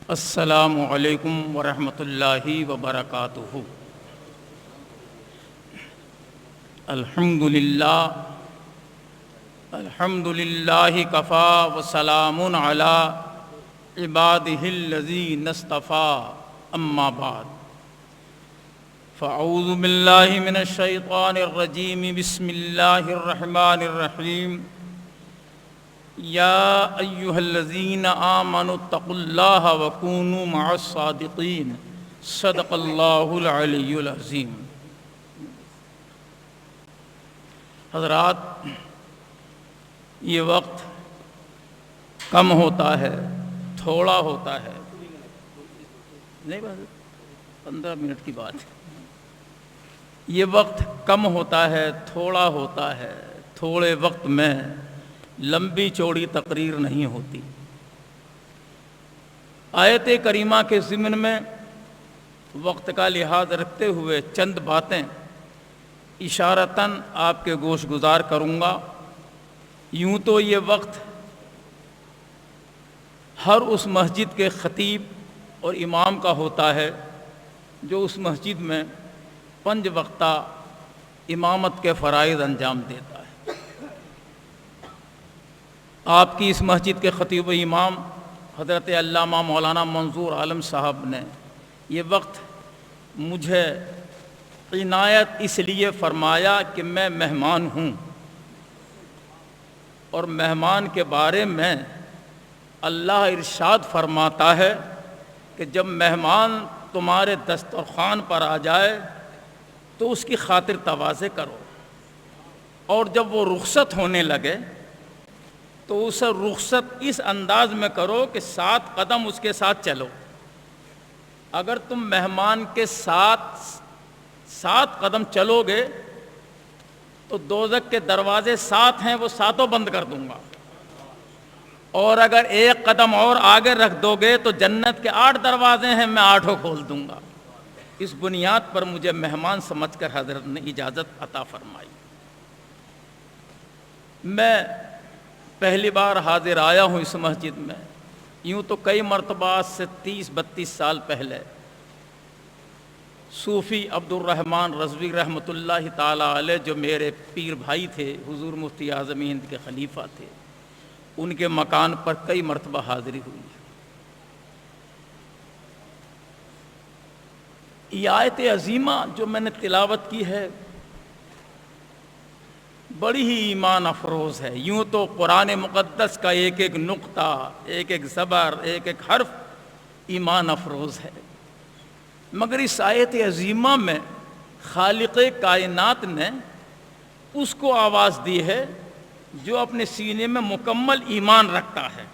السلام علیکم ورحمۃ اللہ وبرکاتہ۔ الحمد للہ کفا وسلام علی عبادہ الذین اصطفیٰ، اما بعد فاعوذ باللہ من الشیطان الرجیم، بسم اللہ الرحمن الرحیم۔ یا ایہا الذین آمنوا اتقوا اللہ وکونوا مع الصادقین، صدق اللہ العلی العظیم۔ حضرات، یہ وقت کم ہوتا ہے، تھوڑا ہوتا ہے، نہیں بس 15 منٹ کی بات ہے۔ یہ وقت کم ہوتا ہے، تھوڑا ہوتا ہے، تھوڑے وقت میں لمبی چوڑی تقریر نہیں ہوتی۔ آیت کریمہ کے ضمن میں وقت کا لحاظ رکھتے ہوئے چند باتیں اشارتاً آپ کے گوش گزار کروں گا۔ یوں تو یہ وقت ہر اس مسجد کے خطیب اور امام کا ہوتا ہے جو اس مسجد میں 5 وقتہ امامت کے فرائض انجام دیتا ہے۔ آپ کی اس مسجد کے خطیب و امام حضرت علامہ مولانا منظور عالم صاحب نے یہ وقت مجھے عنایت اس لیے فرمایا کہ میں مہمان ہوں، اور مہمان کے بارے میں اللہ ارشاد فرماتا ہے کہ جب مہمان تمہارے دسترخوان پر آ جائے تو اس کی خاطر تواضع کرو، اور جب وہ رخصت ہونے لگے تو اسے رخصت اس انداز میں کرو کہ 7 قدم اس کے ساتھ چلو۔ اگر تم مہمان کے ساتھ 7 قدم چلو گے تو دوزخ کے دروازے 7 ہیں، وہ 7 بند کر دوں گا، اور اگر 1 قدم اور آگے رکھ دو گے تو جنت کے 8 دروازے ہیں، میں 8 کھول دوں گا۔ اس بنیاد پر مجھے مہمان سمجھ کر حضرت نے اجازت عطا فرمائی۔ میں پہلی بار حاضر آیا ہوں اس مسجد میں، یوں تو کئی مرتبہ سے 30-32 سال پہلے صوفی عبد الرحمن رضوی رحمۃ اللہ تعالی علیہ، جو میرے پیر بھائی تھے، حضور مفتی اعظم ہند کے خلیفہ تھے، ان کے مکان پر کئی مرتبہ حاضری ہوئی۔ یہ آیت عظیمہ جو میں نے تلاوت کی ہے بڑی ہی ایمان افروز ہے۔ یوں تو قرآن مقدس کا ایک ایک نقطہ، ایک ایک زبر، ایک ایک حرف ایمان افروز ہے، مگر اس آیت عظیمہ میں خالق کائنات نے اس کو آواز دی ہے جو اپنے سینے میں مکمل ایمان رکھتا ہے۔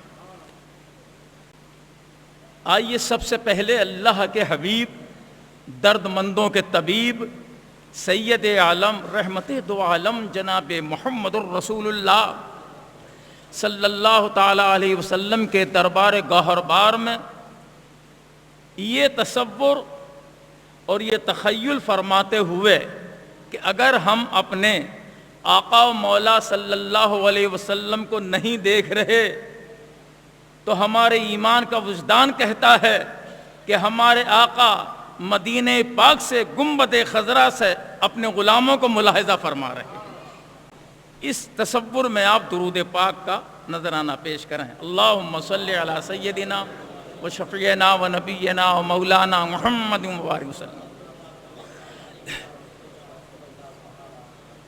آئیے سب سے پہلے اللہ کے حبیب، درد مندوں کے طبیب، سید عالم، رحمت دو عالم، جناب محمد الرسول اللہ صلی اللہ تعالی علیہ وسلم کے دربار گوہر بار میں یہ تصور اور یہ تخیل فرماتے ہوئے کہ اگر ہم اپنے آقا و مولا صلی اللہ علیہ وسلم کو نہیں دیکھ رہے تو ہمارے ایمان کا وجدان کہتا ہے کہ ہمارے آقا مدینہ پاک سے گنبد خضرا سے اپنے غلاموں کو ملاحظہ فرما رہے ہیں۔ اس تصور میں آپ درود پاک کا نذرانہ پیش کریں۔ اللہم صلی علی سیدنا و شفیعنا و نبینا و مولانا محمد مبارک وسلم۔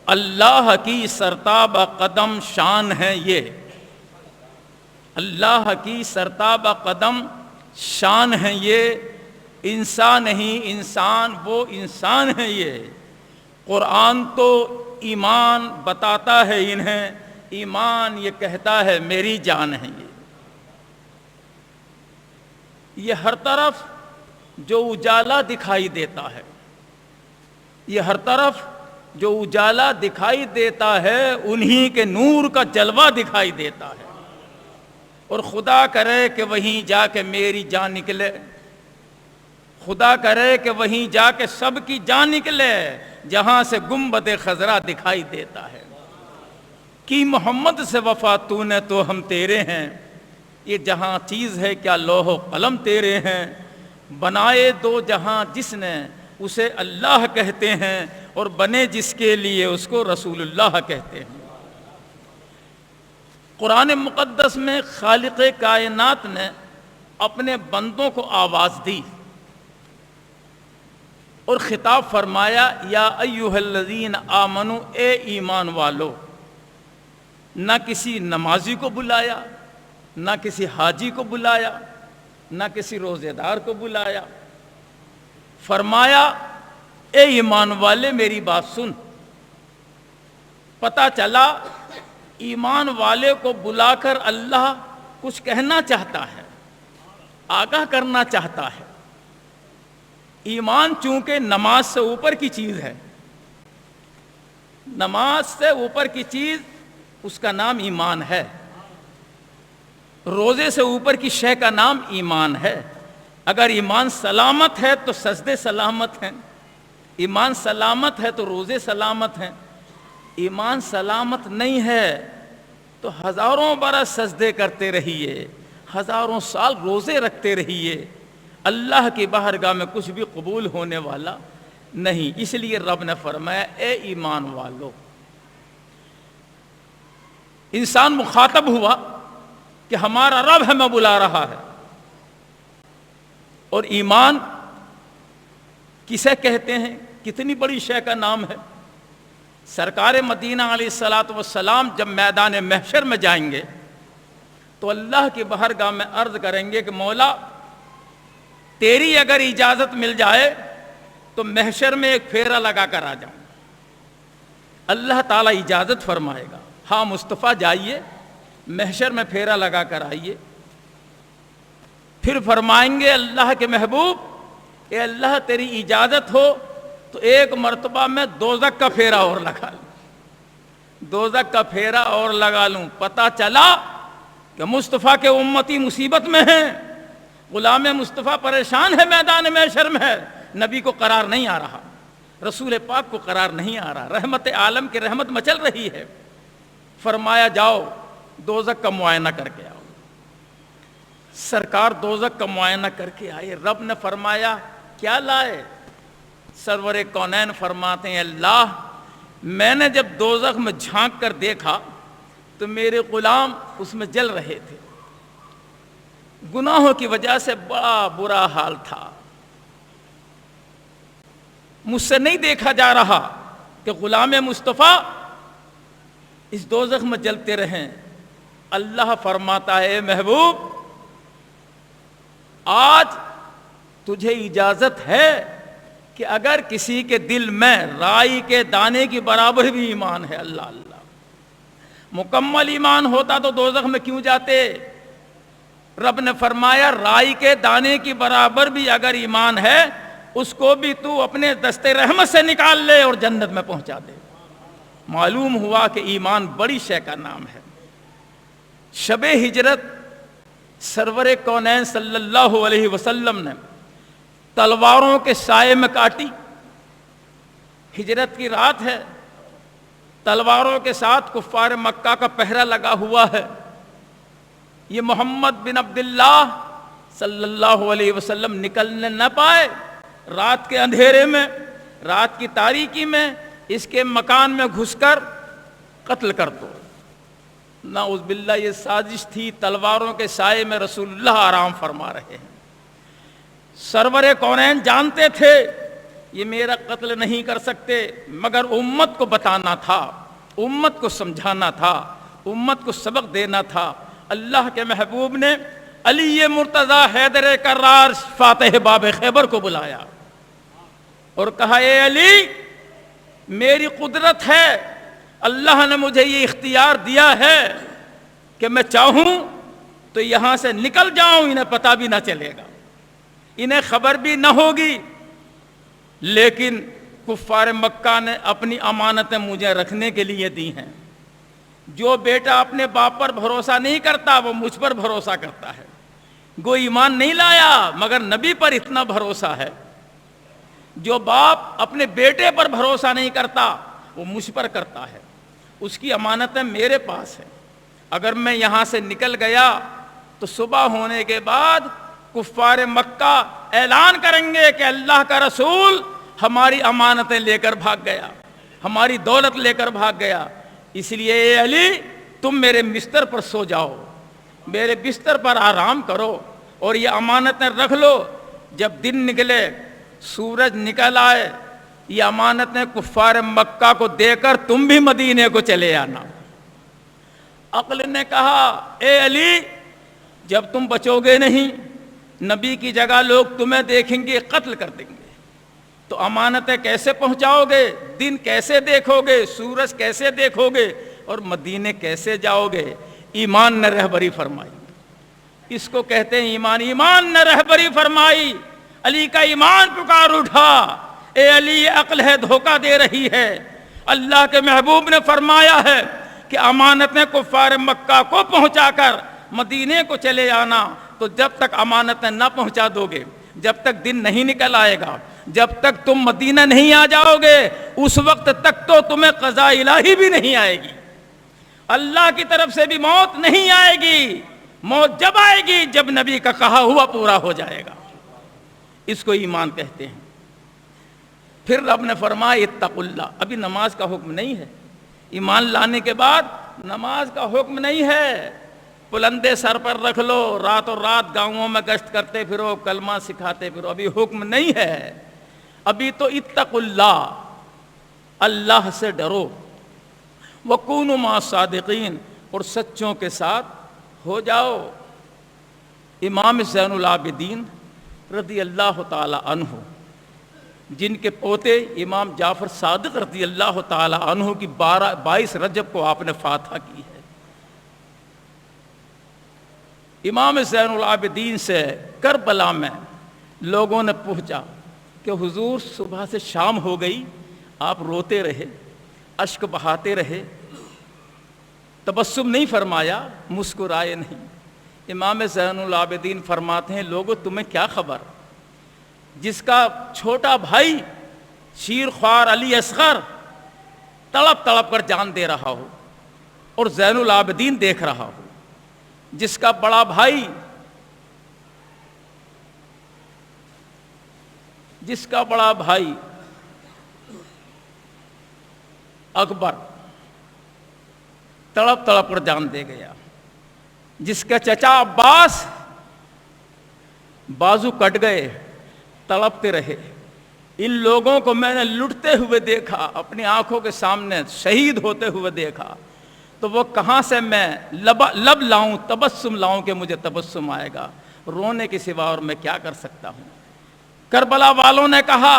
اللہ کی سرتاب قدم شان ہے یہ، اللہ کی سرتاب قدم شان ہے یہ، انسان نہیں انسان وہ انسان ہے یہ۔ قرآن تو ایمان بتاتا ہے انہیں، ایمان یہ کہتا ہے میری جان ہے یہ ہر طرف جو اجالا دکھائی دیتا ہے، یہ ہر طرف جو اجالا دکھائی دیتا ہے انہی کے نور کا جلوہ دکھائی دیتا ہے، اور خدا کرے کہ وہیں جا کے میری جان نکلے، خدا کرے کہ وہیں جا کے سب کی جان نکلے جہاں سے گنبد خضرا دکھائی دیتا ہے۔ کی محمد سے وفا تو نے تو ہم تیرے ہیں، یہ جہاں چیز ہے کیا لوح و قلم تیرے ہیں، بنائے دو جہاں جس نے اسے اللہ کہتے ہیں، اور بنے جس کے لیے اس کو رسول اللہ کہتے ہیں۔ قرآن مقدس میں خالق کائنات نے اپنے بندوں کو آواز دی اور خطاب فرمایا، یا ایھا الذین آمنو، اے ایمان والو۔ نہ کسی نمازی کو بلایا، نہ کسی حاجی کو بلایا، نہ کسی روزے دار کو بلایا، فرمایا اے ایمان والے میری بات سن۔ پتہ چلا ایمان والے کو بلا کر اللہ کچھ کہنا چاہتا ہے، آگاہ کرنا چاہتا ہے۔ ایمان چونکہ نماز سے اوپر کی چیز ہے، نماز سے اوپر کی چیز اس کا نام ایمان ہے، روزے سے اوپر کی شے کا نام ایمان ہے۔ اگر ایمان سلامت ہے تو سجدے سلامت ہیں، ایمان سلامت ہے تو روزے سلامت ہیں، ایمان سلامت نہیں ہے تو ہزاروں برس سجدے کرتے رہیے، ہزاروں سال روزے رکھتے رہیے، اللہ کی بارگاہ میں کچھ بھی قبول ہونے والا نہیں۔ اس لیے رب نے فرمایا اے ایمان والو۔ انسان مخاطب ہوا کہ ہمارا رب ہمیں بلا رہا ہے، اور ایمان کسے کہتے ہیں؟ کتنی بڑی شے کا نام ہے۔ سرکار مدینہ علیہ الصلاۃ والسلام جب میدان محشر میں جائیں گے تو اللہ کی بارگاہ میں عرض کریں گے کہ مولا تیری اگر اجازت مل جائے تو محشر میں ایک پھیرا لگا کر آ جاؤں۔ اللہ تعالیٰ اجازت فرمائے گا، ہاں مصطفیٰ جائیے محشر میں پھیرا لگا کر آئیے۔ پھر فرمائیں گے اللہ کے محبوب، اے اللہ تیری اجازت ہو تو ایک مرتبہ میں دوزخ کا پھیرا اور لگا لوں، دوزخ کا پھیرا اور لگا لوں۔ پتہ چلا کہ مصطفیٰ کے امتی مصیبت میں ہیں، غلام مصطفیٰ پریشان ہے، میدان محشر میں ہے، نبی کو قرار نہیں آ رہا، رسول پاک کو قرار نہیں آ رہا، رحمت عالم کی رحمت مچل رہی ہے۔ فرمایا جاؤ دوزخ کا معائنہ کر کے آؤ۔ سرکار دوزخ کا معائنہ کر کے آئے۔ رب نے فرمایا کیا لائے؟ سرور کونین فرماتے ہیں اللہ میں نے جب دوزخ میں جھانک کر دیکھا تو میرے غلام اس میں جل رہے تھے، گناہوں کی وجہ سے بڑا برا حال تھا۔ مجھ سے نہیں دیکھا جا رہا کہ غلام مصطفیٰ اس دوزخ میں جلتے رہیں۔ اللہ فرماتا ہے اے محبوب آج تجھے اجازت ہے کہ اگر کسی کے دل میں رائی کے دانے کی برابر بھی ایمان ہے، اللہ اللہ مکمل ایمان ہوتا تو دوزخ میں کیوں جاتے؟ رب نے فرمایا رائی کے دانے کی برابر بھی اگر ایمان ہے اس کو بھی تو اپنے دستے رحمت سے نکال لے اور جنت میں پہنچا دے۔ معلوم ہوا کہ ایمان بڑی شے کا نام ہے۔ شب ہجرت سرور کونین صلی اللہ علیہ وسلم نے تلواروں کے سائے میں کاٹی۔ ہجرت کی رات ہے، تلواروں کے ساتھ کفار مکہ کا پہرا لگا ہوا ہے۔ یہ محمد بن عبداللہ صلی اللہ علیہ وسلم نکلنے نہ پائے، رات کے اندھیرے میں، رات کی تاریکی میں اس کے مکان میں گھس کر قتل کر دو۔ نعوذ باللہ یہ سازش تھی، تلواروں کے سائے میں رسول اللہ آرام فرما رہے ہیں۔ سرور کونین جانتے تھے یہ میرا قتل نہیں کر سکتے، مگر امت کو بتانا تھا، امت کو سمجھانا تھا، امت کو سبق دینا تھا۔ اللہ کے محبوب نے علی مرتضی حیدر کرار فاتح باب خیبر کو بلایا اور کہا اے علی میری قدرت ہے، اللہ نے مجھے یہ اختیار دیا ہے کہ میں چاہوں تو یہاں سے نکل جاؤں، انہیں پتہ بھی نہ چلے گا، انہیں خبر بھی نہ ہوگی، لیکن کفار مکہ نے اپنی امانتیں مجھے رکھنے کے لیے دی ہیں۔ جو بیٹا اپنے باپ پر بھروسہ نہیں کرتا وہ مجھ پر بھروسہ کرتا ہے۔ گو ایمان نہیں لایا مگر نبی پر اتنا بھروسہ ہے۔ جو باپ اپنے بیٹے پر بھروسہ نہیں کرتا وہ مجھ پر کرتا ہے، اس کی امانتیں میرے پاس ہیں۔ اگر میں یہاں سے نکل گیا تو صبح ہونے کے بعد کفار مکہ اعلان کریں گے کہ اللہ کا رسول ہماری امانتیں لے کر بھاگ گیا، ہماری دولت لے کر بھاگ گیا، اس لیے اے علی تم میرے بستر پر سو جاؤ، میرے بستر پر آرام کرو اور یہ امانتیں رکھ لو، جب دن نکلے سورج نکل آئے یہ امانتیں کفار مکہ کو دے کر تم بھی مدینے کو چلے آنا۔ عقل نے کہا اے علی جب تم بچو گے نہیں، نبی کی جگہ لوگ تمہیں دیکھیں گے، قتل کر دیں گے، تو امانتیں کیسے پہنچاؤ گے، دن کیسے دیکھو گے، سورج کیسے دیکھو گے اور مدینے کیسے جاؤ گے؟ ایمان نے رہبری فرمائی، اس کو کہتے ہیں ایمان۔ ایمان نے رہبری فرمائی، علی کا ایمان پکار اٹھا، اے علی یہ عقل ہے دھوکہ دے رہی ہے۔ اللہ کے محبوب نے فرمایا ہے کہ امانتیں کفار مکہ کو پہنچا کر مدینے کو چلے آنا، تو جب تک امانتیں نہ پہنچا دو گے، جب تک دن نہیں نکل آئے گا، جب تک تم مدینہ نہیں آ جاؤ گے، اس وقت تک تو تمہیں قضاء الہی بھی نہیں آئے گی، اللہ کی طرف سے بھی موت نہیں آئے گی۔ موت جب آئے گی جب نبی کا کہا ہوا پورا ہو جائے گا، اس کو ایمان کہتے ہیں۔ پھر رب نے فرمایا اتقوا اللہ، ابھی نماز کا حکم نہیں ہے، ایمان لانے کے بعد نماز کا حکم نہیں ہے، پلندے سر پر رکھ لو، رات اور رات گاؤں میں گشت کرتے پھرو، کلمہ سکھاتے پھرو، ابھی حکم نہیں ہے، ابھی تو اتقوا اللہ، اللہ سے ڈرو، وکونوا مع الصادقین، اور سچوں کے ساتھ ہو جاؤ۔ امام زین العابدین رضی اللہ تعالی عنہ، جن کے پوتے امام جعفر صادق رضی اللہ تعالی عنہ کی 22 رجب کو آپ نے فاتحہ کی ہے۔ امام زین العابدین سے کربلا میں لوگوں نے پوچھا کہ حضور صبح سے شام ہو گئی، آپ روتے رہے، اشک بہاتے رہے، تبسم نہیں فرمایا، مسکرائے نہیں۔ امام زین العابدین فرماتے ہیں لوگوں تمہیں کیا خبر، جس کا چھوٹا بھائی شیر خوار علی اصغر تڑپ تڑپ کر جان دے رہا ہو اور زین العابدین دیکھ رہا ہو، جس کا بڑا بھائی اکبر تڑپ تڑپ کر جان دے گیا، جس کا چچا عباس بازو کٹ گئے، تڑپتے رہے، ان لوگوں کو میں نے لٹتے ہوئے دیکھا، اپنی آنکھوں کے سامنے شہید ہوتے ہوئے دیکھا، تو وہ کہاں سے میں لب لاؤں، تبسم لاؤں کہ مجھے تبسم آئے گا، رونے کے سوا اور میں کیا کر سکتا ہوں۔ کربلا والوں نے کہا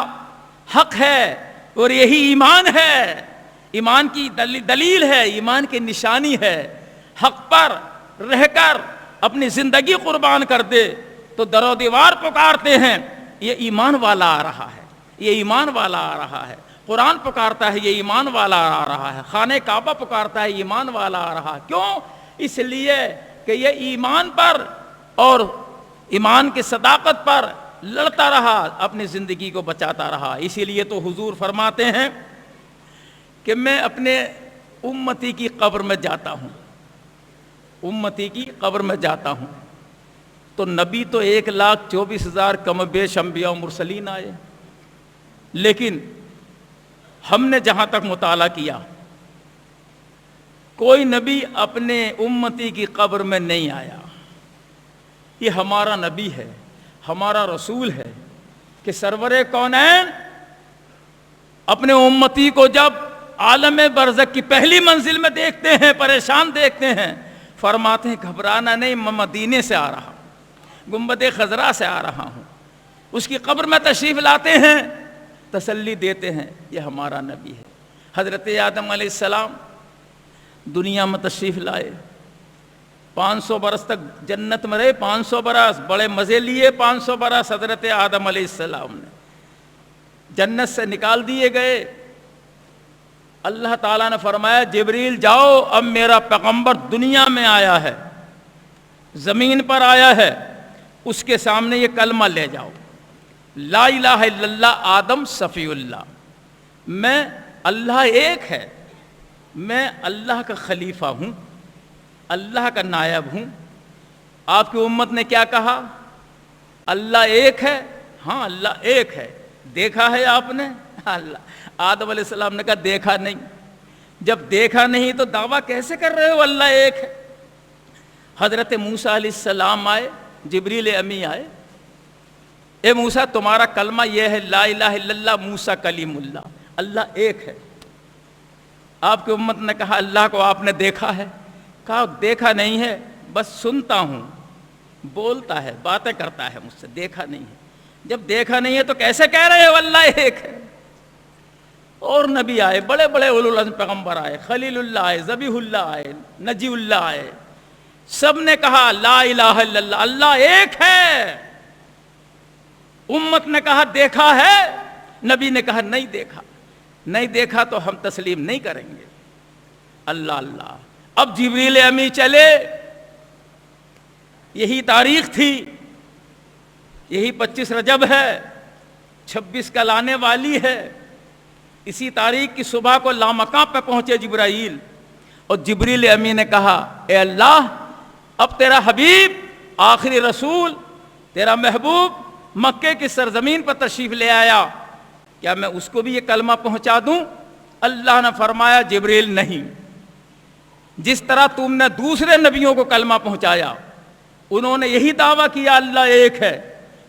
حق ہے اور یہی ایمان ہے، ایمان کی دلیل ہے، ایمان کی نشانی ہے، حق پر رہ کر اپنی زندگی قربان کر دے تو در و دیوار پکارتے ہیں یہ ایمان والا آ رہا ہے، یہ ایمان والا آ رہا ہے، قرآن پکارتا ہے یہ ایمان والا آ رہا ہے، خانہ کعبہ پکارتا ہے ایمان والا آ رہا ہے۔ کیوں؟ اس لیے کہ یہ ایمان پر اور ایمان کی صداقت پر لڑتا رہا، اپنی زندگی کو بچاتا رہا۔ اسی لیے تو حضور فرماتے ہیں کہ میں اپنے امتی کی قبر میں جاتا ہوں، امتی کی قبر میں جاتا ہوں تو نبی تو 1,24,000 کم بیش انبیاء و مرسلین آئے، لیکن ہم نے جہاں تک مطالعہ کیا کوئی نبی اپنے امتی کی قبر میں نہیں آیا۔ یہ ہمارا نبی ہے، ہمارا رسول ہے کہ سرور کونین اپنے امتی کو جب عالم برزخ کی پہلی منزل میں دیکھتے ہیں، پریشان دیکھتے ہیں، فرماتے ہیں گھبرانا نہیں، میں مدینے سے آ رہا ہوں، گنبد خضرا سے آ رہا ہوں۔ اس کی قبر میں تشریف لاتے ہیں، تسلی دیتے ہیں، یہ ہمارا نبی ہے۔ حضرت آدم علیہ السلام دنیا میں تشریف لائے، 500 برس تک جنت میں رہے، 500 برس بڑے مزے لیے، 500 برس حضرت آدم علیہ السلام نے جنت سے نکال دیے گئے۔ اللہ تعالیٰ نے فرمایا جبریل جاؤ، اب میرا پیغمبر دنیا میں آیا ہے، زمین پر آیا ہے، اس کے سامنے یہ کلمہ لے جاؤ، لا الہ الا اللہ آدم صفی اللہ، میں اللہ ایک ہے، میں اللہ کا خلیفہ ہوں، اللہ کا نائب ہوں، آپ کی امت نے کیا کہا؟ اللہ ایک ہے. ہاں اللہ ایک ہے. دیکھا ہے آپ نے؟ اللہ آدم علیہ السلام نے کہا دیکھا نہیں. جب دیکھا نہیں تو دعویٰ کیسے کر رہے ہو اللہ ایک ہے؟ حضرت موسیٰ علیہ السلام آئے, جبریل امی آئے, اے موسیٰ تمہارا کلمہ یہ ہے لا الہ الا اللہ موسیٰ کلیم اللہ, اللہ ایک ہے. آپ کی امت نے کہا اللہ کو آپ نے دیکھا ہے؟ کہا دیکھا نہیں ہے, بس سنتا ہوں, بولتا ہے, باتیں کرتا ہے مجھ سے, دیکھا نہیں ہے. جب دیکھا نہیں ہے تو کیسے کہہ رہے ہو اللہ ایک ہے؟ اور نبی آئے, بڑے بڑے اولو العزم پیغمبر آئے, خلیل اللہ آئے, ذبیح اللہ آئے, نجی اللہ آئے, سب نے کہا لا الہ الا اللہ, اللہ ایک ہے. امت نے کہا دیکھا ہے؟ نبی نے کہا نہیں دیکھا. نہیں دیکھا تو ہم تسلیم نہیں کریں گے. اللہ اللہ. اب جبریل امی چلے, یہی تاریخ تھی, یہی 25 رجب ہے, 26 کل آنے والی ہے. اسی تاریخ کی صبح کو لامکان پہ پہنچے جبرائیل, اور جبریل امی نے کہا اے اللہ اب تیرا حبیب آخری رسول تیرا محبوب مکے کی سرزمین پر تشریف لے آیا, کیا میں اس کو بھی یہ کلمہ پہنچا دوں؟ اللہ نے فرمایا جبریل نہیں. جس طرح تم نے دوسرے نبیوں کو کلمہ پہنچایا, انہوں نے یہی دعویٰ کیا اللہ ایک ہے,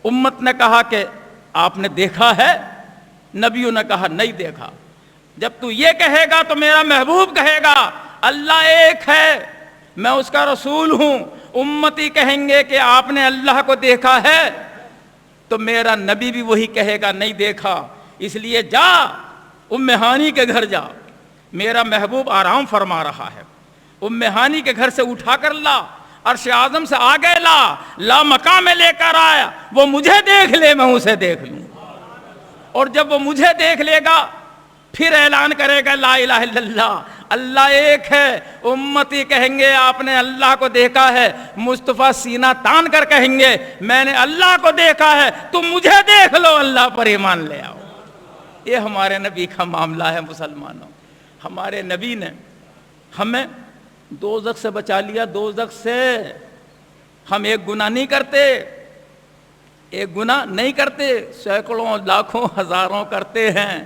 امت نے کہا کہ آپ نے دیکھا ہے؟ نبیوں نے کہا نہیں دیکھا. جب تو یہ کہے گا تو میرا محبوب کہے گا اللہ ایک ہے, میں اس کا رسول ہوں. امتی کہیں گے کہ آپ نے اللہ کو دیکھا ہے, تو میرا نبی بھی وہی کہے گا نہیں دیکھا. اس لیے جا ام ہانی کے گھر جا, میرا محبوب آرام فرما رہا ہے. ام ہانی کے گھر سے اٹھا کر لا, عرش اعظم سے آگے لا مقام میں لے کر آیا. وہ مجھے دیکھ لے میں اسے دیکھ لوں, اور جب وہ مجھے دیکھ لے گا پھر اعلان کرے گا لا الہ الا اللہ, اللہ ایک ہے. امتی کہیں گے آپ نے اللہ کو دیکھا ہے. مصطفیٰ سینہ تان کر کہیں گے میں نے اللہ کو دیکھا ہے, تم مجھے دیکھ لو, اللہ پر ایمان لے آؤ. یہ ہمارے نبی کا معاملہ ہے مسلمانوں. ہمارے نبی نے ہمیں دوزخ سے بچا لیا. دوزخ سے ہم ایک گناہ نہیں کرتے, ایک گناہ نہیں کرتے, سینکڑوں لاکھوں ہزاروں کرتے ہیں.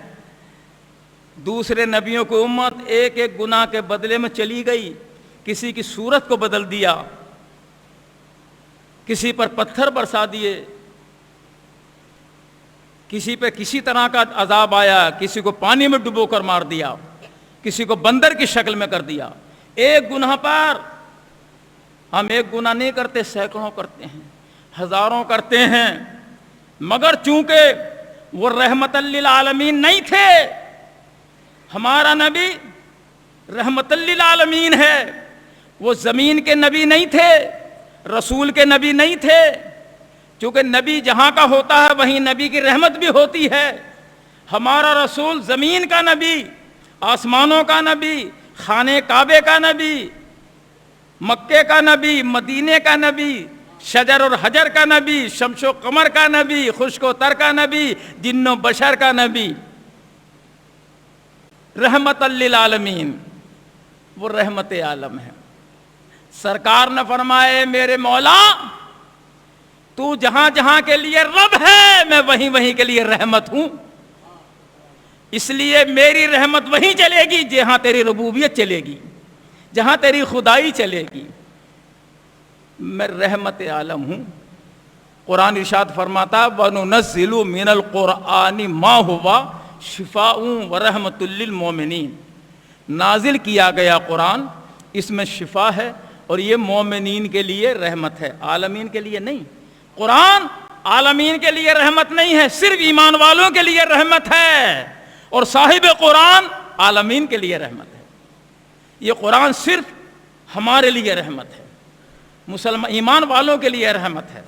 دوسرے نبیوں کو امت ایک ایک گناہ کے بدلے میں چلی گئی. کسی کی صورت کو بدل دیا, کسی پر پتھر برسا دیے, کسی پہ کسی طرح کا عذاب آیا, کسی کو پانی میں ڈبو کر مار دیا, کسی کو بندر کی شکل میں کر دیا. ایک گناہ پر ہم ایک گناہ نہیں کرتے, سینکڑوں کرتے ہیں, ہزاروں کرتے ہیں. مگر چونکہ وہ رحمت للعالمین نہیں تھے, ہمارا نبی رحمت للعالمین ہے. وہ زمین کے نبی نہیں تھے, رسول کے نبی نہیں تھے. چونکہ نبی جہاں کا ہوتا ہے وہیں نبی کی رحمت بھی ہوتی ہے. ہمارا رسول زمین کا نبی, آسمانوں کا نبی, خانے کعبے کا نبی, مکے کا نبی, مدینے کا نبی, شجر اور حجر کا نبی, شمس و قمر کا نبی, خشک و تر کا نبی, جن و بشر کا نبی, رحمت للعالمین. وہ رحمت عالم ہے. سرکار نے فرمائے میرے مولا تو جہاں جہاں کے لیے رب ہے میں وہیں وہیں کے لیے رحمت ہوں. اس لیے میری رحمت وہیں چلے گی جہاں تیری ربوبیت چلے گی, جہاں تیری خدائی چلے گی. میں رحمت عالم ہوں. قرآن ارشاد فرماتا وَنُنَزِّلُ مِنَ الْقُرْآنِ مَا هُوَ شِفَاءٌ وَرَحْمَةٌ لِّلْمُؤْمِنِينَ. نازل کیا گیا قرآن, اس میں شفا ہے اور یہ مومنین کے لیے رحمت ہے, عالمین کے لیے نہیں. قرآن عالمین کے لیے رحمت نہیں ہے, صرف ایمان والوں کے لیے رحمت ہے, اور صاحب قرآن عالمین کے لیے رحمت ہے. یہ قرآن صرف ہمارے لیے رحمت ہے, مسلمان ایمان والوں کے لیے رحمت ہے.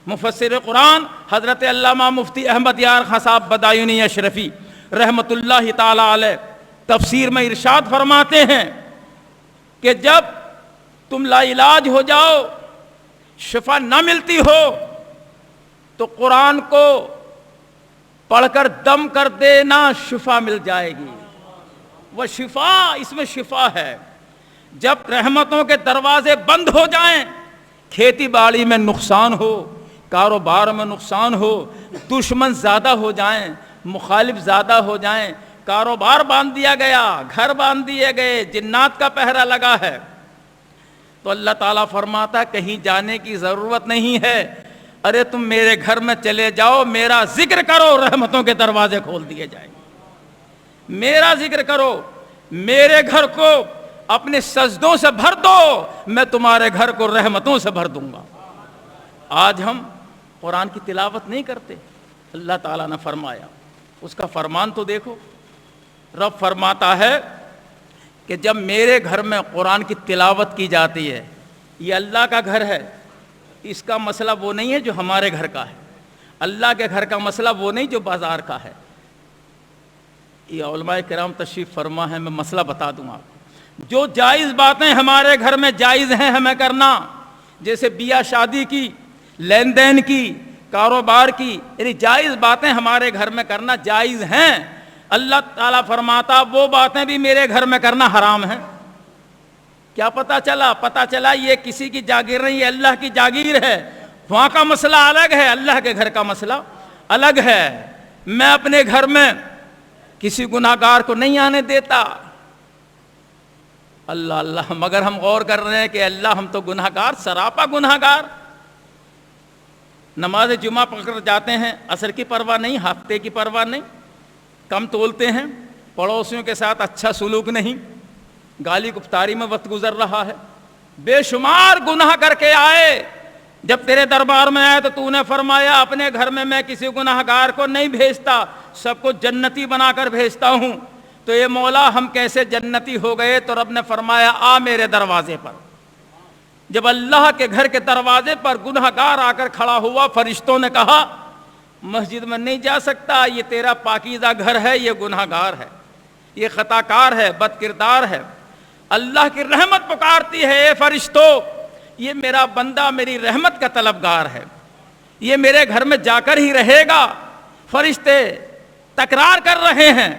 مفسر قرآن حضرت علامہ مفتی احمد یار خان صاحب بدایونی اشرفی رحمت اللہ تعالی علیہ تفسیر میں ارشاد فرماتے ہیں کہ جب تم لا علاج ہو جاؤ, شفا نہ ملتی ہو, تو قرآن کو پڑھ کر دم کر دینا, شفا مل جائے گی. وہ شفا, اس میں شفا ہے. جب رحمتوں کے دروازے بند ہو جائیں, کھیتی باڑی میں نقصان ہو، کاروبار میں نقصان ہو، دشمن زیادہ ہو جائیں، مخالف زیادہ ہو جائیں، کاروبار باندھ دیا گیا، گھر باندھ دیے گئے، جنات کا پہرا لگا ہے، تو اللہ تعالیٰ فرماتا ہے کہیں جانے کی ضرورت نہیں ہے، ارے تم میرے گھر میں چلے جاؤ، میرا ذکر کرو، رحمتوں کے دروازے کھول دیے جائیں گے۔ میرا ذکر کرو، میرے گھر کو اپنے سجدوں سے بھر دو، میں تمہارے گھر کو رحمتوں سے بھر دوں گا۔ آج ہم قرآن کی تلاوت نہیں کرتے، اللہ تعالیٰ نے فرمایا، اس کا فرمان تو دیکھو، رب فرماتا ہے کہ جب میرے گھر میں قرآن کی تلاوت کی جاتی ہے، یہ اللہ کا گھر ہے، اس کا مسئلہ وہ نہیں ہے جو ہمارے گھر کا ہے، اللہ کے گھر کا مسئلہ وہ نہیں جو بازار کا ہے۔ یہ علماء کرام تشریف فرما ہے، میں مسئلہ بتا دوں آپ کو۔ جو جائز باتیں ہمارے گھر میں جائز ہیں ہمیں کرنا، جیسے بیاہ شادی کی، لین دین کی، کاروبار کی، یعنی جائز باتیں ہمارے گھر میں کرنا جائز ہیں، اللہ تعالیٰ فرماتا وہ باتیں بھی میرے گھر میں کرنا حرام ہیں۔ کیا پتہ چلا؟ پتہ چلا یہ کسی کی جاگیر نہیں، یہ اللہ کی جاگیر ہے، وہاں کا مسئلہ الگ ہے، اللہ کے گھر کا مسئلہ الگ ہے۔ میں اپنے گھر میں کسی گناہ گار کو نہیں آنے دیتا، اللہ اللہ، مگر ہم غور کر رہے ہیں کہ اللہ ہم تو گناہ گار، سراپا گناہ گار۔ نماز جمعہ پڑھ کر جاتے ہیں، عصر کی پرواہ نہیں، ہفتے کی پرواہ نہیں، کم تولتے ہیں، پڑوسیوں کے ساتھ اچھا سلوک نہیں، گالی گفتاری میں وقت گزر رہا ہے، بے شمار گناہ کر کے آئے، جب تیرے دربار میں آئے تو نے فرمایا اپنے گھر میں کسی گناہ گار کو نہیں بھیجتا، سب کو جنتی بنا کر بھیجتا ہوں۔ تو یہ مولا ہم کیسے جنتی ہو گئے؟ تو رب نے فرمایا آ میرے دروازے پر۔ جب اللہ کے گھر کے دروازے پر گناہ گار آ کر کھڑا ہوا، فرشتوں نے کہا مسجد میں نہیں جا سکتا، یہ تیرا پاکیزہ گھر ہے، یہ گناہ گار ہے، یہ خطا کار ہے، بد کردار ہے۔ اللہ کی رحمت پکارتی ہے، اے فرشتوں یہ میرا بندہ میری رحمت کا طلبگار ہے، یہ میرے گھر میں جا کر ہی رہے گا۔ فرشتے تکرار کر رہے ہیں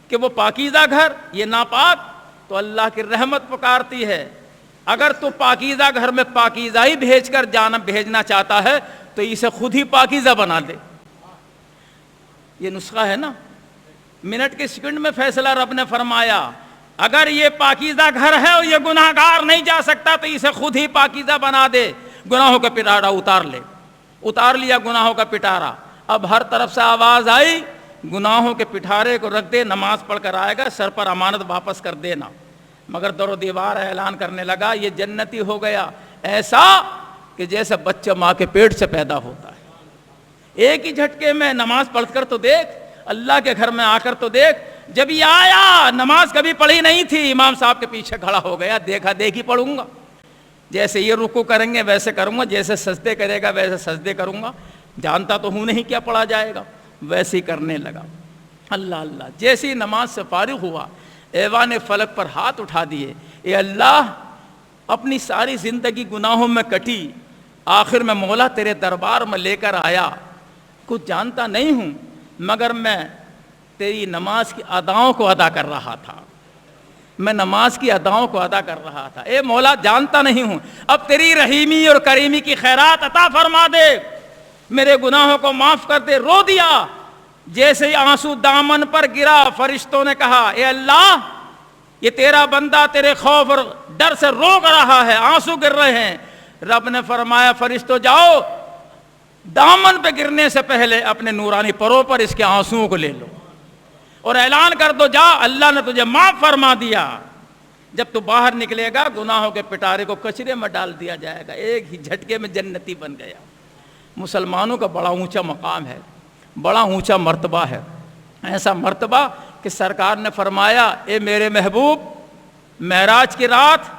کہ وہ پاکیزہ گھر، یہ ناپاک، تو اللہ کی رحمت پکارتی ہے اگر تو پاکیزہ گھر میں پاکیزہ ہی بھیجنا چاہتا ہے تو اسے خود ہی پاکیزہ بنا دے۔ یہ نسخہ ہے نا، منٹ کے سیکنڈ میں فیصلہ رب نے فرمایا، اگر یہ پاکیزہ گھر ہے اور یہ گناہ گار نہیں جا سکتا تو اسے خود ہی پاکیزہ بنا دے، گناہوں کا پٹارا اتار لیا گناہوں کا پٹارا۔ اب ہر طرف سے آواز آئی گناہوں کے پٹھارے کو رکھ دے، نماز پڑھ کر آئے گا سر پر امانت واپس کر دینا۔ مگر در و دیوار اعلان کرنے لگا یہ جنتی ہو گیا، ایسا کہ جیسے بچہ ماں کے پیٹ سے پیدا ہوتا ہے۔ ایک ہی جھٹکے میں نماز پڑھ کر تو دیکھ، اللہ کے گھر میں آ کر تو دیکھ۔ جب یہ آیا نماز کبھی پڑھی نہیں تھی، امام صاحب کے پیچھے کھڑا ہو گیا، دیکھا دیکھی پڑھوں گا، جیسے یہ رکوع کریں گے ویسے کروں گا، جیسے سجدے کرے گا ویسے سجدے کروں گا، جانتا تو ہوں نہیں کیا پڑھا جائے گا، ویسے ہی کرنے لگا۔ اللہ اللہ، جیسی نماز سے فارغ ہوا ایوان فلک پر ہاتھ اٹھا دیے، اے اللہ اپنی ساری زندگی گناہوں میں کٹی، آخر میں مولا تیرے دربار میں لے کر آیا، کچھ جانتا نہیں ہوں مگر میں تیری نماز کی اداؤں کو ادا کر رہا تھا، میں نماز کی اداؤں کو ادا کر رہا تھا، اے مولا جانتا نہیں ہوں، اب تیری رحیمی اور کریمی کی خیرات عطا فرما دے، میرے گناہوں کو معاف کر دے۔ رو دیا، جیسے ہی آنسو دامن پر گرا، فرشتوں نے کہا اے اللہ یہ تیرا بندہ تیرے خوف اور ڈر سے روک رہا ہے، آنسو گر رہے ہیں۔ رب نے فرمایا فرشتوں جاؤ، دامن پہ گرنے سے پہلے اپنے نورانی پروں پر اس کے آنسوؤں کو لے لو اور اعلان کر دو جا اللہ نے تجھے معاف فرما دیا۔ جب تو باہر نکلے گا گناہوں کے پٹارے کو کچرے میں ڈال دیا جائے گا، ایک ہی جھٹکے میں جنتی بن گیا۔ مسلمانوں کا بڑا اونچا مقام ہے، بڑا اونچا مرتبہ ہے، ایسا مرتبہ کہ سرکار نے فرمایا اے میرے محبوب معراج کی رات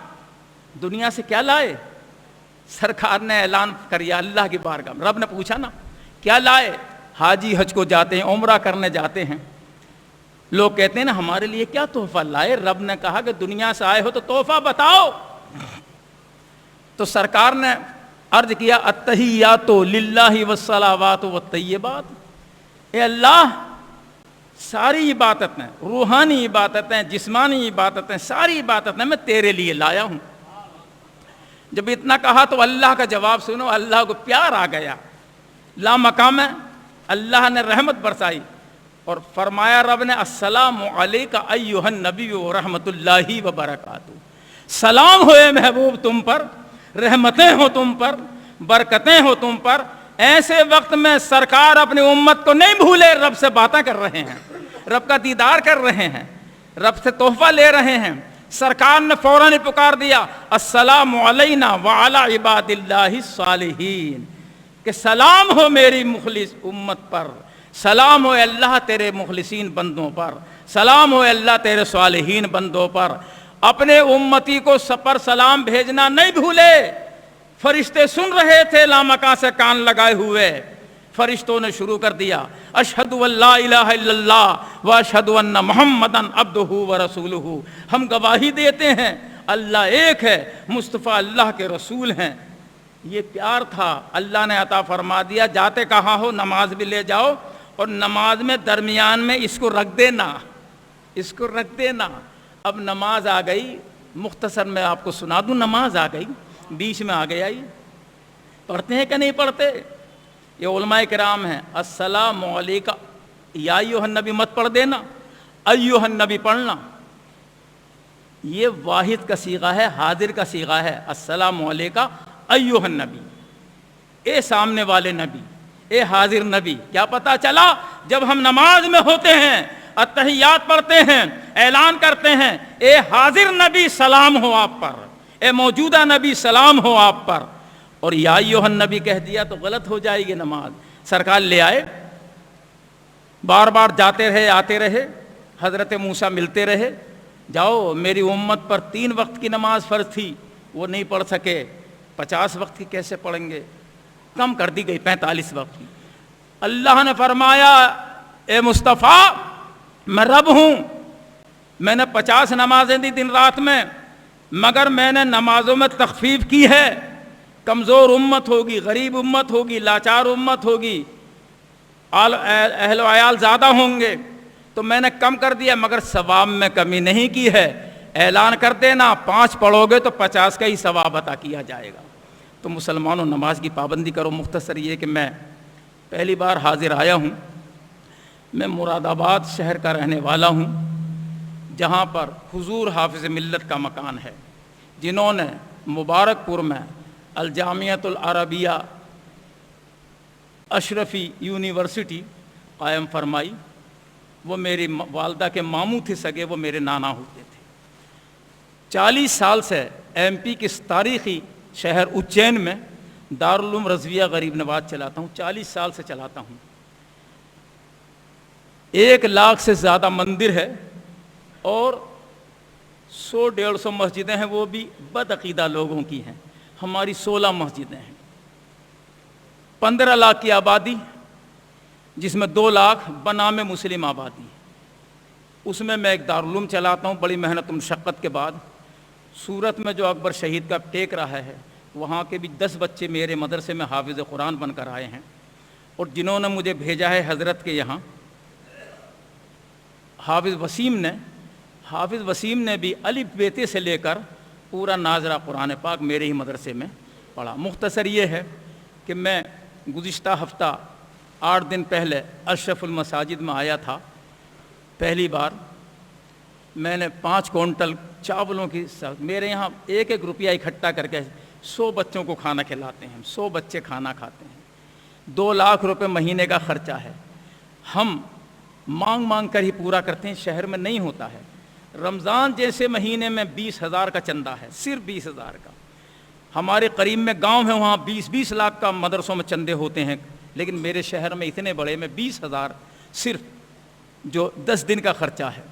دنیا سے کیا لائے؟ سرکار نے اعلان کریا اللہ کی بارگاہ میں، رب نے پوچھا نا کیا لائے؟ حاجی حج کو جاتے ہیں، عمرہ کرنے جاتے ہیں، لوگ کہتے ہیں نا ہمارے لیے کیا تحفہ لائے؟ رب نے کہا کہ دنیا سے آئے ہو تو تحفہ بتاؤ۔ تو سرکار نے عرض کیا التحیات للہ والصلوات والطیبات، اے اللہ ساری عبادتیں، روحانی عبادتیں، جسمانی عبادتیں، ساری عبادتیں میں تیرے لیے لایا ہوں۔ جب اتنا کہا تو اللہ کا جواب سنو، اللہ کو پیار آ گیا، لا مقام ہے، اللہ نے رحمت برسائی اور فرمایا رب نے السلام علیک ایھا النبی ورحمۃ اللہ وبرکاتہ، سلام ہوئے محبوب تم پر، رحمتیں ہو تم پر، برکتیں ہو تم پر۔ ایسے وقت میں سرکار اپنی امت کو نہیں بھولے، رب سے باتیں کر رہے ہیں، رب کا دیدار کر رہے ہیں، رب سے تحفہ لے رہے ہیں۔ سرکار نے فوراً ہی پکار دیا السلام علینا وعلی عباد اللہ الصالحین، کہ سلام ہو میری مخلص امت پر، سلام ہو اللہ تیرے مخلصین بندوں پر، سلام ہو اللہ تیرے صالحین بندوں پر۔ اپنے امتی کو سپر سلام بھیجنا نہیں بھولے۔ فرشتے سن رہے تھے لامکاں سے کان لگائے ہوئے، فرشتوں نے شروع کر دیا اشہد ان لا الہ الا اللہ واشہد ان محمدً عبدہ ورسولہ، ہم گواہی دیتے ہیں اللہ ایک ہے، مصطفیٰ اللہ کے رسول ہیں۔ یہ پیار تھا، اللہ نے عطا فرما دیا۔ جاتے کہاں ہو نماز بھی لے جاؤ، اور نماز میں درمیان میں اس کو رکھ دینا، اس کو رکھ دینا۔ اب نماز آ گئی، مختصر میں آپ کو سنا دوں، نماز آ گئی، بیچ میں آ گیا، پڑھتے ہیں کہ نہیں پڑھتے؟ یہ علماء کرام ہیں، السلام علیکہ یا ایھا النبی مت پڑھ دینا، ایھا النبی پڑھنا۔ یہ واحد کا صیغہ ہے، حاضر کا صیغہ ہے، السلام علیکہ ایھا النبی، اے سامنے والے نبی، اے حاضر نبی۔ کیا پتہ چلا؟ جب ہم نماز میں ہوتے ہیں، التحیات پڑھتے ہیں، اعلان کرتے ہیں اے حاضر نبی سلام ہو آپ پر، اے موجودہ نبی سلام ہو آپ پر، اور یا ایھا النبی کہہ دیا تو غلط ہو جائے گی نماز۔ سرکار لے آئے، بار بار جاتے رہے آتے رہے، حضرت موسیٰ ملتے رہے، جاؤ میری امت پر 3 وقت کی نماز فرض تھی، وہ نہیں پڑھ سکے، 50 وقت کی کیسے پڑھیں گے؟ کم کر دی گئی 45 وقت کی۔ اللہ نے فرمایا اے مصطفیٰ میں رب ہوں، میں نے 50 نمازیں دی دن رات میں، مگر میں نے نمازوں میں تخفیف کی ہے۔ کمزور امت ہوگی، غریب امت ہوگی، لاچار امت ہوگی، اہل و عیال زیادہ ہوں گے، تو میں نے کم کر دیا، مگر ثواب میں کمی نہیں کی ہے۔ اعلان کر دینا 5 پڑھو گے تو 50 کا ہی ثواب عطا کیا جائے گا۔ تو مسلمانوں نماز کی پابندی کرو۔ مختصر یہ کہ میں پہلی بار حاضر آیا ہوں، میں مراد آباد شہر کا رہنے والا ہوں، جہاں پر حضور حافظ ملت کا مکان ہے، جنہوں نے مبارک پور میں الجامعۃ العربیہ اشرفی یونیورسٹی قائم فرمائی۔ وہ میری والدہ کے ماموں تھے سگے، وہ میرے نانا ہوتے تھے۔ 40 سال سے ایم پی کے تاریخی شہر اجین میں دارالعلوم رضویہ غریب نواز چلاتا ہوں، 40 سال سے چلاتا ہوں۔ 1 لاکھ سے زیادہ مندر ہے اور 100-150 مسجدیں ہیں، وہ بھی بدعقیدہ لوگوں کی ہیں۔ ہماری 16 مسجدیں ہیں، 15 لاکھ کی آبادی، جس میں 2 لاکھ بنام مسلم آبادی ہے۔ اس میں ایک دارالعلوم چلاتا ہوں، بڑی محنت و مشقت کے بعد۔ سورت میں جو اکبر شہید کا ٹیک رہا ہے، وہاں کے بھی 10 بچے میرے مدرسے میں حافظ قرآن بن کر آئے ہیں، اور جنہوں نے مجھے بھیجا ہے حضرت کے یہاں حافظ وسیم نے بھی الف بیتے سے لے کر پورا ناظرہ قرآن پاک میرے ہی مدرسے میں پڑھا۔ مختصر یہ ہے کہ میں گزشتہ ہفتہ 8 دن پہلے اشرف المساجد میں آیا تھا۔ پہلی بار میں نے 5 کوئنٹل چاولوں کی، میرے یہاں 1 روپیہ اکٹھا کر کے 100 بچوں کو کھانا کھلاتے ہیں، 100 بچے کھانا کھاتے ہیں، 2 لاکھ روپے مہینے کا خرچہ ہے۔ ہم مانگ کر ہی پورا کرتے ہیں، شہر میں نہیں ہوتا ہے۔ رمضان جیسے مہینے میں 20,000 کا چندہ ہے، صرف 20,000 کا۔ ہمارے قریب میں گاؤں ہے، وہاں 20 لاکھ کا مدرسوں میں چندے ہوتے ہیں، لیکن میرے شہر میں اتنے بڑے میں 20,000 صرف جو 10 دن کا خرچہ ہے،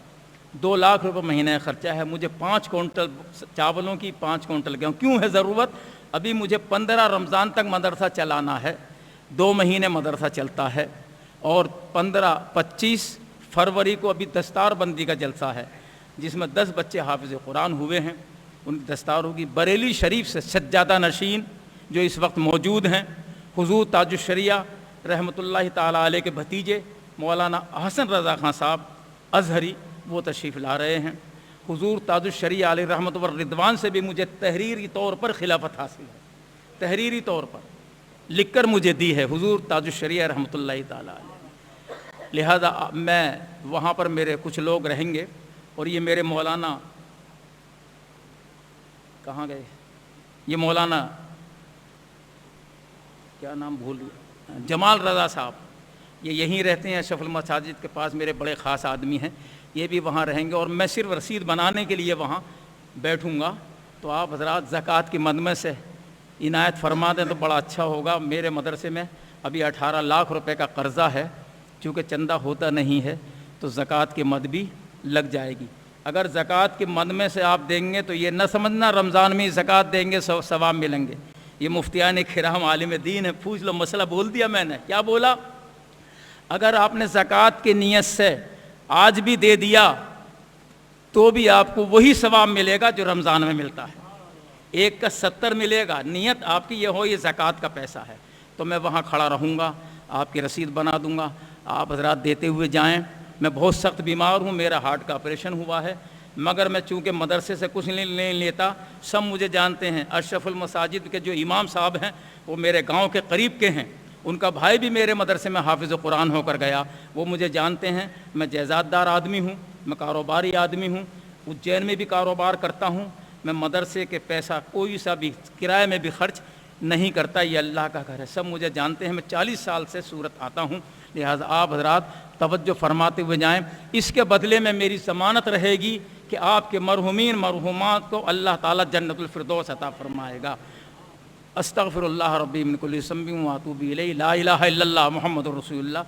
2 لاکھ روپے مہینے کا خرچہ ہے۔ مجھے 5 کوئنٹل چاولوں کی، 5 کوئنٹل گیہوں کیوں ہے ضرورت؟ ابھی مجھے 15 رمضان تک مدرسہ چلانا ہے، 2 مہینے مدرسہ چلتا ہے، اور 15-25 فروری کو ابھی دستار بندی کا جلسہ ہے، جس میں 10 بچے حافظ قرآن ہوئے ہیں، ان کی دستار ہوگی۔ بریلی شریف سے سجادہ نشین جو اس وقت موجود ہیں، حضور تاج الشریعہ رحمۃ اللہ تعالیٰ علیہ کے بھتیجے مولانا حسن رضا خان صاحب ازہری، وہ تشریف لا رہے ہیں، حضور تاج الشریعہ علیہ رحمت والرضوان سے بھی مجھے تحریری طور پر خلافت حاصل ہے، تحریری طور پر لکھ کر مجھے دی ہے حضور تاج الشریعہ رحمۃ اللہ تعالیٰ علیہ۔ لہذا میں وہاں پر میرے کچھ لوگ رہیں گے، اور یہ میرے مولانا کہاں گئے، یہ مولانا کیا نام بھول گیا، جمال رضا صاحب، یہ یہیں رہتے ہیں اشرف المساجد کے پاس، میرے بڑے خاص آدمی ہیں، یہ بھی وہاں رہیں گے، اور میں صرف رسید بنانے کے لیے وہاں بیٹھوں گا۔ تو آپ حضرات زکوٰۃ کی مد میں سے عنایت فرما دیں تو بڑا اچھا ہوگا۔ میرے مدرسے میں ابھی 18 لاکھ روپے کا قرضہ ہے، چونکہ چندہ ہوتا نہیں ہے تو زکوٰۃ کی مد بھی لگ جائے گی۔ اگر زکوٰۃ کی مد میں سے آپ دیں گے تو یہ نہ سمجھنا رمضان میں زکوٰۃ دیں گے ثواب ملیں گے، یہ مفتیان کرام عالم دین ہے، پوچھ لو، مسئلہ بول دیا میں نے، کیا بولا؟ اگر آپ نے زکوٰۃ کی نیت سے آج بھی دے دیا تو بھی آپ کو وہی ثواب ملے گا جو رمضان میں ملتا ہے، 1 کا 70 ملے گا۔ نیت آپ کی یہ ہو یہ زکوٰۃ کا پیسہ ہے، تو میں وہاں کھڑا رہوں گا، آپ کی رسید بنا دوں گا، آپ حضرات دیتے ہوئے جائیں۔ میں بہت سخت بیمار ہوں، میرا ہارٹ کا آپریشن ہوا ہے، مگر میں چونکہ مدرسے سے کچھ نہیں لیتا، سب مجھے جانتے ہیں۔ اشرف المساجد کے جو امام صاحب ہیں وہ میرے گاؤں کے قریب کے ہیں، ان کا بھائی بھی میرے مدرسے میں حافظ قرآن ہو کر گیا، وہ مجھے جانتے ہیں۔ میں جائیداد دار آدمی ہوں، میں کاروباری آدمی ہوں، اجین میں بھی کاروبار کرتا ہوں، میں مدرسے کے پیسہ کوئی سا بھی کرائے میں بھی خرچ نہیں کرتا، یہ اللہ کا گھر ہے، سب مجھے جانتے ہیں۔ میں 40 سال سے سورت آتا ہوں، لہٰذا آپ حضرات توجہ فرماتے ہوئے جائیں۔ اس کے بدلے میں میری ضمانت رہے گی کہ آپ کے مرحومین مرحومات کو اللہ تعالیٰ جنت الفردوس عطا فرمائے گا۔ استغفر اللہ ربی من کل ذنب و اتوب الیہ، لا الہ الا اللہ محمد رسول اللہ۔